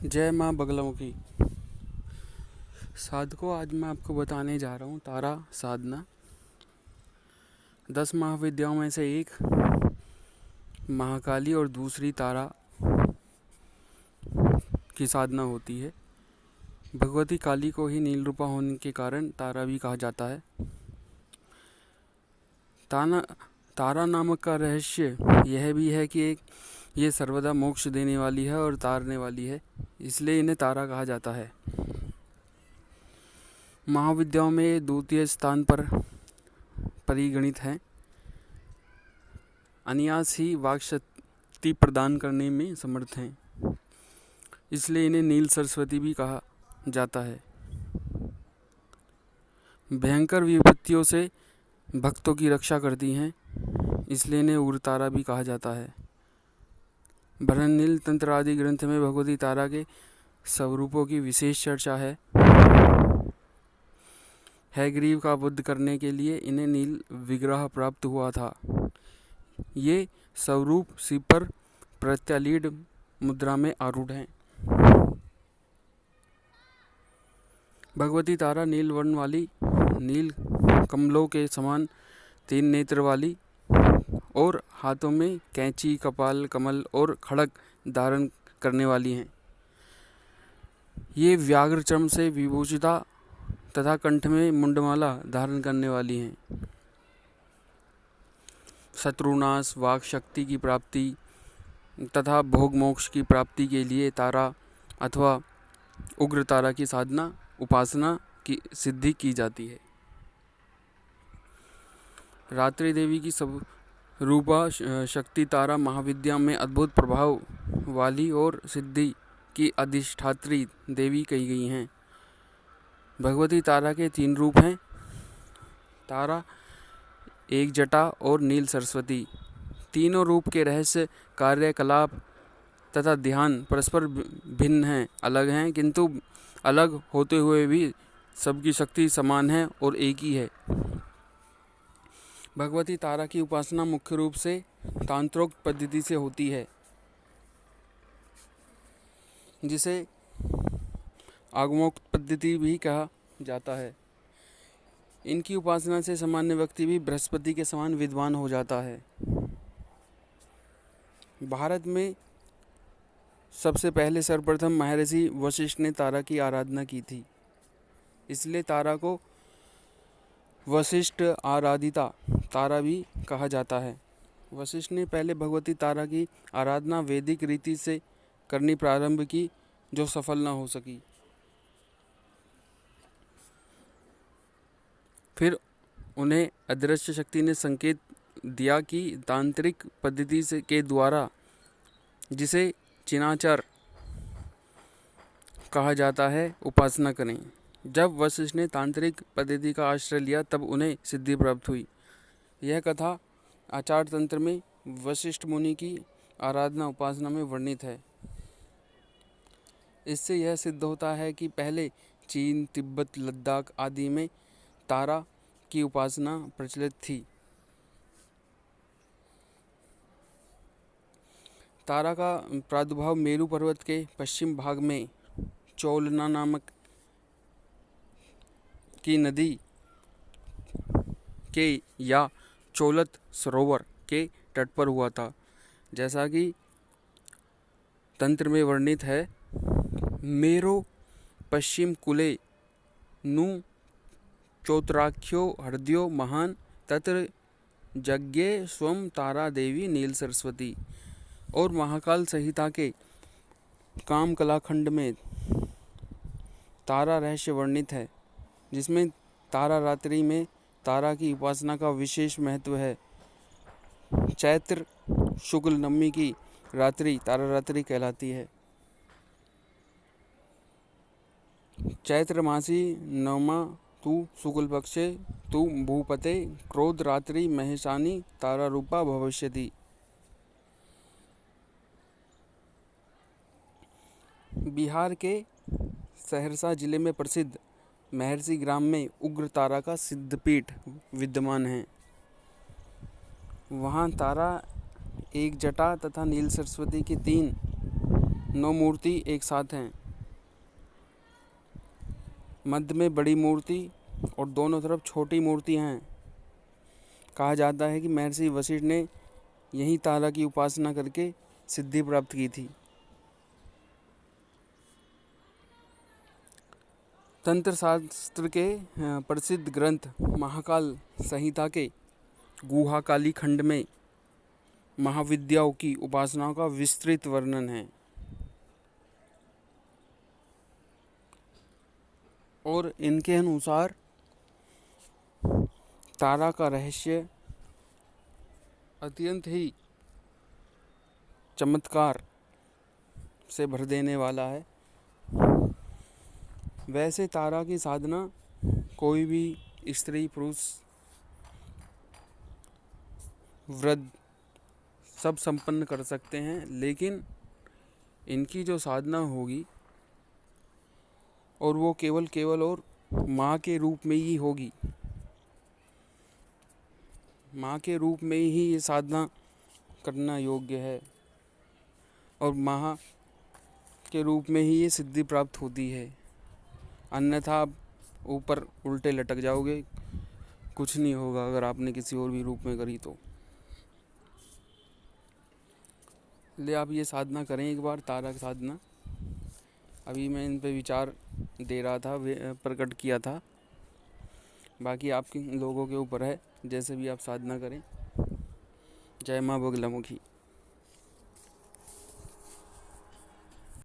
जय माँ बगलामुखी। साधकों, आज मैं आपको बताने जा रहा हूँ तारा साधना। 10 महाविद्याओं में से एक महाकाली और दूसरी तारा की साधना होती है। भगवती काली को ही नील रूपा होने के कारण तारा भी कहा जाता है। तारा नामक का रहस्य यह भी है कि ये सर्वदा मोक्ष देने वाली है और तारने वाली है, इसलिए इन्हें तारा कहा जाता है। महाविद्याओं में द्वितीय स्थान पर परिगणित हैं। अनायास ही वाक शक्ति प्रदान करने में समर्थ हैं, इसलिए इन्हें नील सरस्वती भी कहा जाता है। भयंकर विपत्तियों से भक्तों की रक्षा करती हैं, इसलिए इन्हें उग्रतारा भी कहा जाता है। बृहन्नील तंत्र आदि ग्रंथ में भगवती तारा के स्वरूपों की विशेष चर्चा है। हयग्रीव का वध करने के लिए इन्हें नील विग्रह प्राप्त हुआ था। ये स्वरूप शिव पर प्रत्यालीड मुद्रा में आरूढ़ हैं। भगवती तारा नील वर्ण वाली, नील कमलों के समान 3 नेत्र वाली और हाथों में कैंची, कपाल कमल और खड़ग धारण करने वाली हैं। ये व्याघ्र चर्म से विभूषिता तथा कंठ में मुंडमाला धारण करने वाली हैं। शत्रुनाश, वाक शक्ति की प्राप्ति तथा भोग मोक्ष की प्राप्ति के लिए तारा अथवा उग्र तारा की साधना उपासना की सिद्धि की जाती है। रात्रि देवी की सब रूपा शक्ति तारा महाविद्या में अद्भुत प्रभाव वाली और सिद्धि की अधिष्ठात्री देवी कही गई हैं। भगवती तारा के 3 रूप हैं: तारा, एक जटा और नील सरस्वती। तीनों रूप के रहस्य, कार्यकलाप तथा ध्यान परस्पर भिन्न हैं, अलग हैं, किंतु अलग होते हुए भी सबकी शक्ति समान है और एक ही है। भगवती तारा की उपासना मुख्य रूप से तांत्रोक्त पद्धति से होती है, जिसे आगमोक्त पद्धति भी कहा जाता है। इनकी उपासना से सामान्य व्यक्ति भी बृहस्पति के समान विद्वान हो जाता है। भारत में सबसे पहले सर्वप्रथम महर्षि वशिष्ठ ने तारा की आराधना की थी, इसलिए तारा को वशिष्ठ आराधिता तारा भी कहा जाता है। वशिष्ठ ने पहले भगवती तारा की आराधना वैदिक रीति से करनी प्रारंभ की, जो सफल न हो सकी। फिर उन्हें अदृश्य शक्ति ने संकेत दिया कि तांत्रिक पद्धति से के द्वारा, जिसे चिनाचर कहा जाता है, उपासना करें। जब वशिष्ठ ने तांत्रिक पद्धति का आश्रय लिया तब उन्हें सिद्धि प्राप्त हुई। यह कथा आचार तंत्र में वशिष्ठ मुनि की आराधना उपासना में वर्णित है। इससे यह सिद्ध होता है कि पहले चीन, तिब्बत, लद्दाख आदि में तारा की उपासना प्रचलित थी। तारा का प्रादुर्भाव मेरू पर्वत के पश्चिम भाग में चौलना नामक की नदी के या चौलत सरोवर के तट पर हुआ था, जैसा कि तंत्र में वर्णित है। मेरो पश्चिम कुले नु चौत्राख्यो हृदयो महान तत्र यज्ञे स्वम तारा देवी नील सरस्वती। और महाकाल संहिता के काम कलाखंड में तारा रहस्य वर्णित है, जिसमें तारा रात्रि में तारा की उपासना का विशेष महत्व है। चैत्र शुक्ल नवमी की रात्रि तारा रात्रि कहलाती है। चैत्र मासी नवमा तु शुक्ल पक्षे तु भूपते क्रोध रात्रि महेशानी तारा रूपा भविष्यति। बिहार के सहरसा जिले में प्रसिद्ध महर्षि ग्राम में उग्र तारा का सिद्धपीठ विद्यमान है। वहाँ तारा, एक जटा तथा नील सरस्वती की 3 9 मूर्ति एक साथ हैं। मध्य में बड़ी मूर्ति और दोनों तरफ छोटी मूर्ति हैं। कहा जाता है कि महर्षि वशिष्ठ ने यही तारा की उपासना करके सिद्धि प्राप्त की थी। तंत्र शास्त्र के प्रसिद्ध ग्रंथ महाकाल संहिता के गुहाकाली खंड में महाविद्याओं की उपासनाओं का विस्तृत वर्णन है और इनके अनुसार तारा का रहस्य अत्यंत ही चमत्कार से भर देने वाला है। वैसे तारा की साधना कोई भी स्त्री पुरुष वृद्ध सब संपन्न कर सकते हैं, लेकिन इनकी जो साधना होगी और वो केवल और माँ के रूप में ही होगी। माँ के रूप में ही ये साधना करना योग्य है और माँ के रूप में ही ये सिद्धि प्राप्त होती है। अन्यथा आप ऊपर उल्टे लटक जाओगे, कुछ नहीं होगा अगर आपने किसी और भी रूप में करी तो। इसलिए आप ये साधना करें एक बार, तारा की साधना। अभी मैं इन पे विचार दे रहा था, प्रकट किया था। बाकी आपके लोगों के ऊपर है, जैसे भी आप साधना करें। जय माँ बगलामुखी।